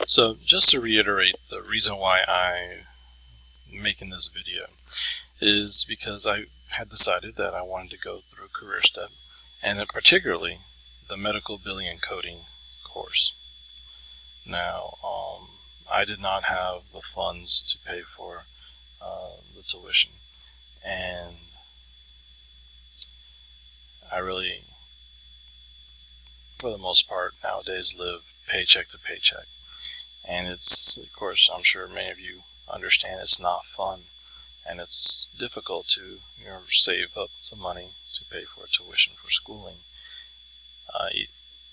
So just to reiterate, the reason why I'm making this video is because I had decided that I wanted to go through CareerStep, and particularly the medical billing and coding course. Now, I did not have the funds to pay for the tuition, and I really, for the most part nowadays, live paycheck to paycheck. And it's, of course, I'm sure many of you understand it's not fun, and it's difficult to save up some money to pay for tuition for schooling,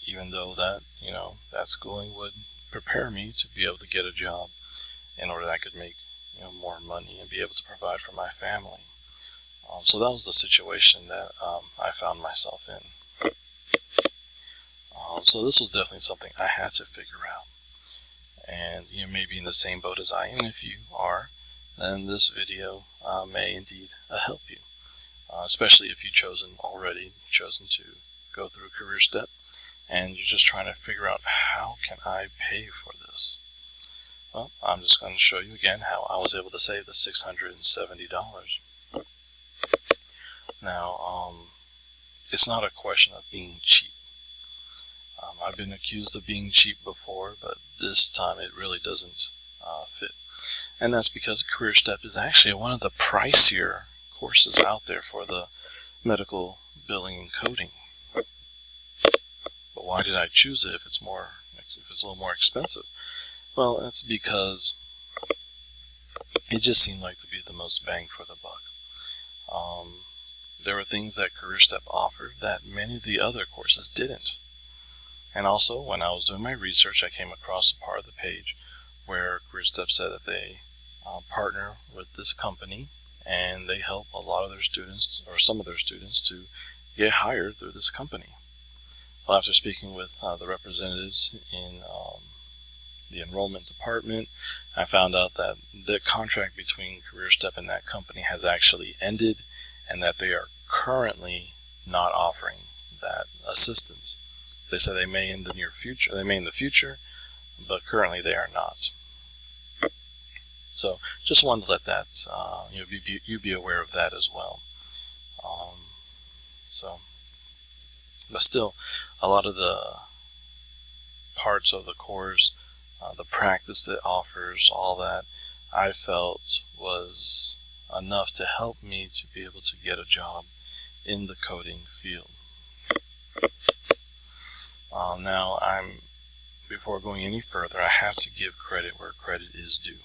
even though that that schooling would prepare me to be able to get a job in order that I could make more money and be able to provide for my family. So that was the situation that I found myself in. So this was definitely something I had to figure out. And you may be in the same boat as I am. If you are, then this video may indeed help you, especially if you've already chosen to go through CareerStep and you're just trying to figure out, how can I pay for this? Well, I'm just going to show you again how I was able to save the $670. Now, it's not a question of being cheap. I've been accused of being cheap before, but this time it really doesn't fit. And that's because CareerStep is actually one of the pricier courses out there for the medical billing and coding. But why did I choose it if it's a little more expensive? Well, that's because it just seemed like to be the most bang for the buck. There were things that CareerStep offered that many of the other courses didn't. And also, when I was doing my research, I came across a part of the page where CareerStep said that they partner with this company, and they help a lot of their students, or some of their students, to get hired through this company. Well, after speaking with the representatives in the enrollment department, I found out that the contract between CareerStep and that company has actually ended, and that they are currently not offering that assistance. They said they may in the near future. They may in the future, but currently they are not. So just wanted to let that you be aware of that as well. But still, a lot of the parts of the course, the practice that offers, all that, I felt was enough to help me to be able to get a job in the coding field. Now, before going any further, I have to give credit where credit is due.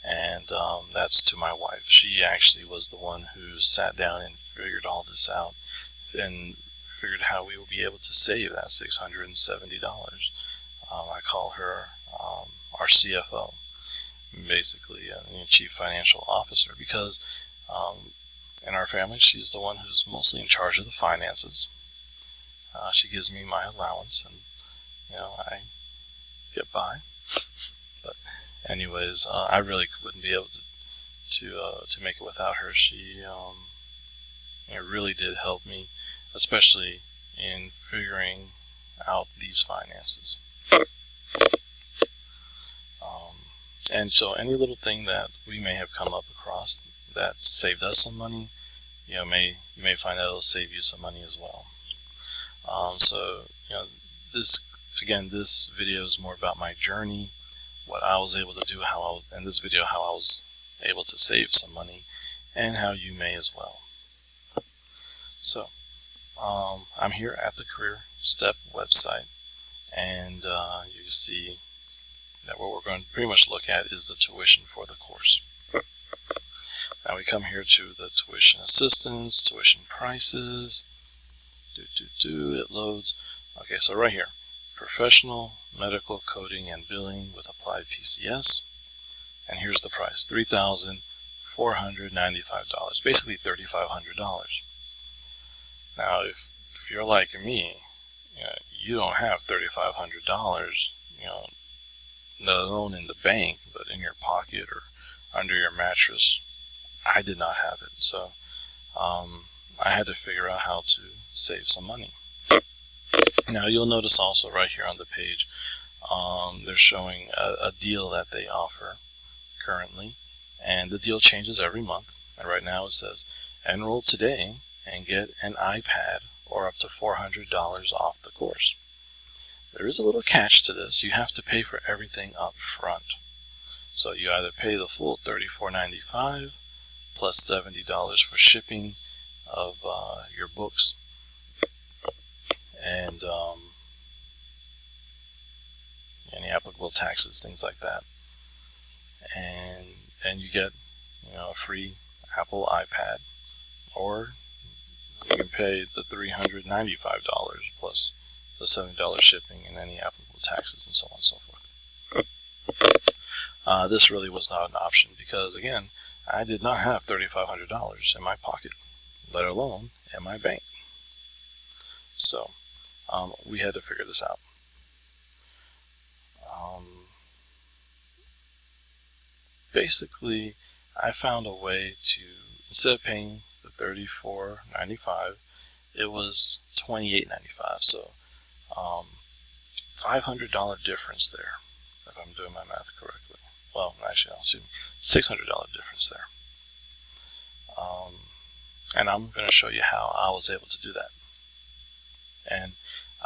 And that's to my wife. She actually was the one who sat down and figured all this out, and figured how we will be able to save that $670. I call her our CFO, basically Chief Financial Officer, because in our family, she's the one who's mostly in charge of the finances. She gives me my allowance, and I get by. But anyways, I really wouldn't be able to make it without her. She really did help me, especially in figuring out these finances. And so any little thing that we may have come up across that saved us some money, you may find that it'll save you some money as well. So this video is more about my journey, what I was able to do, how I was able to save some money, and how you may as well. So I'm here at the CareerStep website, and you see that what we're going to pretty much look at is the tuition for the course. Now we come here to the tuition assistance, tuition prices. It loads. Okay, so right here, professional medical coding and billing with applied PCS, and here's the price: $3,495, basically $3,500. Now, if you're like me, you don't have $3,500, not alone in the bank, but in your pocket or under your mattress. I did not have it, so I had to figure out how to save some money. Now, you'll notice also right here on the page, they're showing a deal that they offer currently, and the deal changes every month. And right now it says, enroll today and get an iPad or up to $400 off the course. There is a little catch to this. You have to pay for everything up front. So you either pay the full $34.95 plus $70 for shipping of your books and any applicable taxes, things like that, and you get a free Apple iPad, or you can pay the $395 plus the $70 shipping and any applicable taxes and so on and so forth. This really was not an option because, again, I did not have $3,500 in my pocket, let alone in my bank. So we had to figure this out. Basically, I found a way to, instead of paying the $34.95, it was $28.95. So $500 difference there, if I'm doing my math correctly. Well, actually, $600 difference there. And I'm going to show you how I was able to do that. And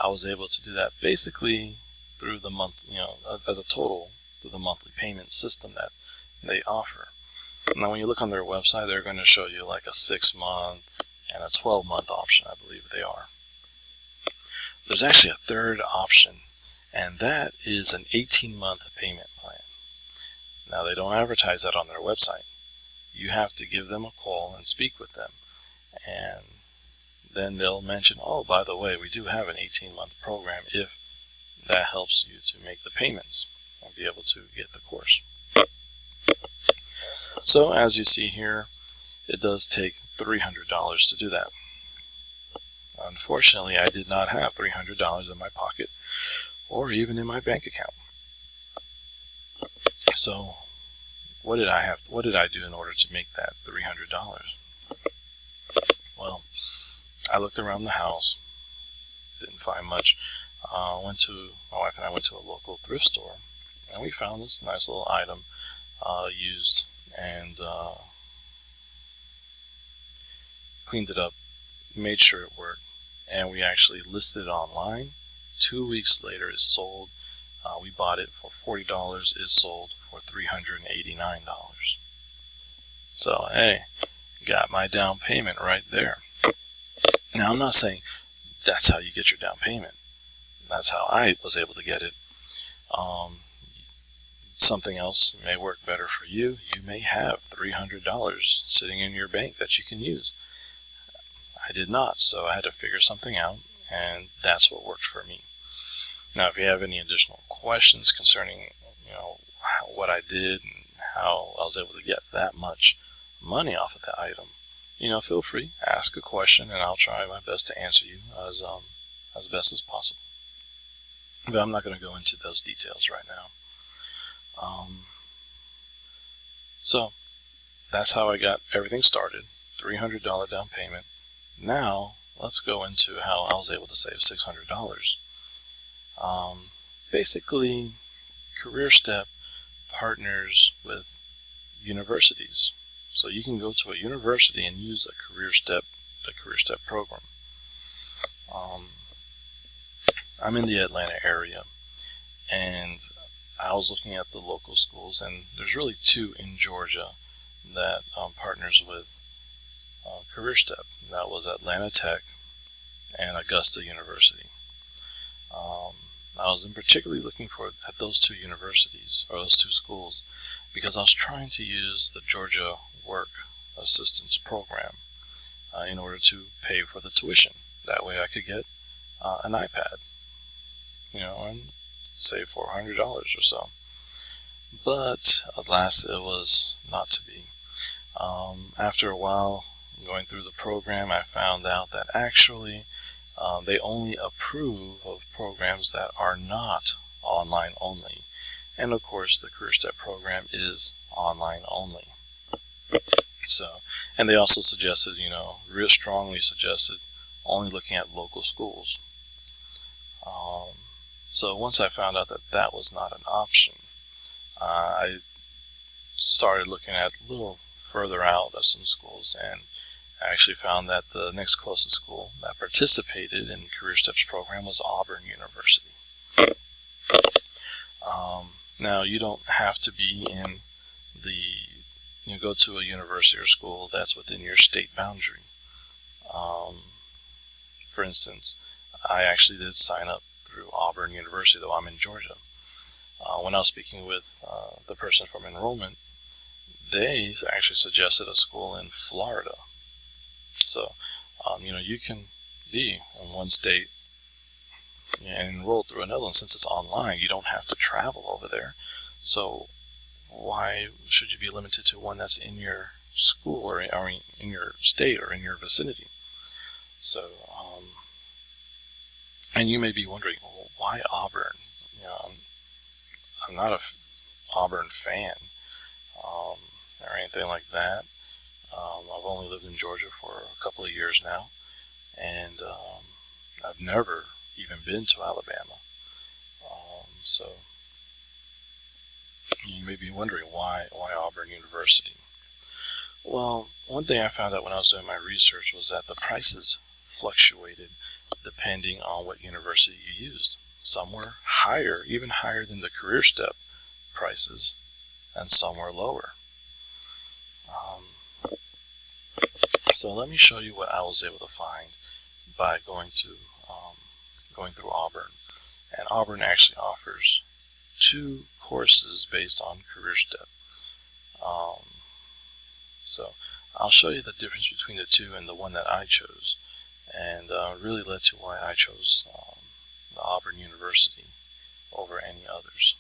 I was able to do that basically through the month, as a total, through the monthly payment system that they offer. Now, when you look on their website, they're going to show you like a 6-month and a 12-month option, I believe they are. There's actually a third option, and that is an 18-month payment plan. Now, they don't advertise that on their website. You have to give them a call and speak with them, and then they'll mention, oh, by the way, we do have an 18-month program if that helps you to make the payments and be able to get the course. So as you see here, it does take $300 to do that. Unfortunately, I did not have $300 in my pocket or even in my bank account. So what did I do in order to make that $300? Well, I looked around the house, didn't find much. My wife and I went to a local thrift store, and we found this nice little item used, and cleaned it up, made sure it worked, and we actually listed it online. 2 weeks later, it sold. We bought it for $40. It sold for $389. So, hey, got my down payment right there. Now, I'm not saying that's how you get your down payment. That's how I was able to get it. Something else may work better for you. You may have $300 sitting in your bank that you can use. I did not, so I had to figure something out, and that's what worked for me. Now, if you have any additional questions concerning, what I did and how I was able to get that much money off of the item, feel free, ask a question, and I'll try my best to answer you as best as possible. But I'm not going to go into those details right now. So that's how I got everything started. $300 down payment. Now let's go into how I was able to save $600. Basically, CareerStep partners with universities. So you can go to a university and use the CareerStep program. I'm in the Atlanta area, and I was looking at the local schools, and there's really 2 in Georgia that partners with CareerStep. That was Atlanta Tech and Augusta University. I was particularly looking at those 2 universities, or those 2 schools, because I was trying to use the Georgia Work Assistance Program in order to pay for the tuition. That way I could get an iPad, and save $400 or so. But alas, it was not to be. After a while going through the program, I found out that actually they only approve of programs that are not online only. And of course, the CareerStep program is online only. So, and they also suggested, real strongly suggested, only looking at local schools. So once I found out that that was not an option, I started looking at a little further out of some schools, and I actually found that the next closest school that participated in the Career Steps program was Auburn University. Now, you don't have to be in go to a university or school that's within your state boundary. For instance, I actually did sign up through Auburn University, though I'm in Georgia. When I was speaking with the person from enrollment, they actually suggested a school in Florida. So, you can be in one state and enrolled through another one. Since it's online, you don't have to travel over there. So why should you be limited to one that's in your school or in your state or in your vicinity? So, and you may be wondering, well, why Auburn? I'm not a Auburn fan or anything like that. I've only lived in Georgia for a couple of years now, and I've never even been to Alabama. So you may be wondering why Auburn University. Well, one thing I found out when I was doing my research was that the prices fluctuated depending on what university you used. Some were higher, even higher than the Career Step prices, and some were lower. So let me show you what I was able to find by going through Auburn. And Auburn actually offers 2 courses based on Career Step. So I'll show you the difference between the 2 and the one that I chose, and really led to why I chose the Auburn University over any others.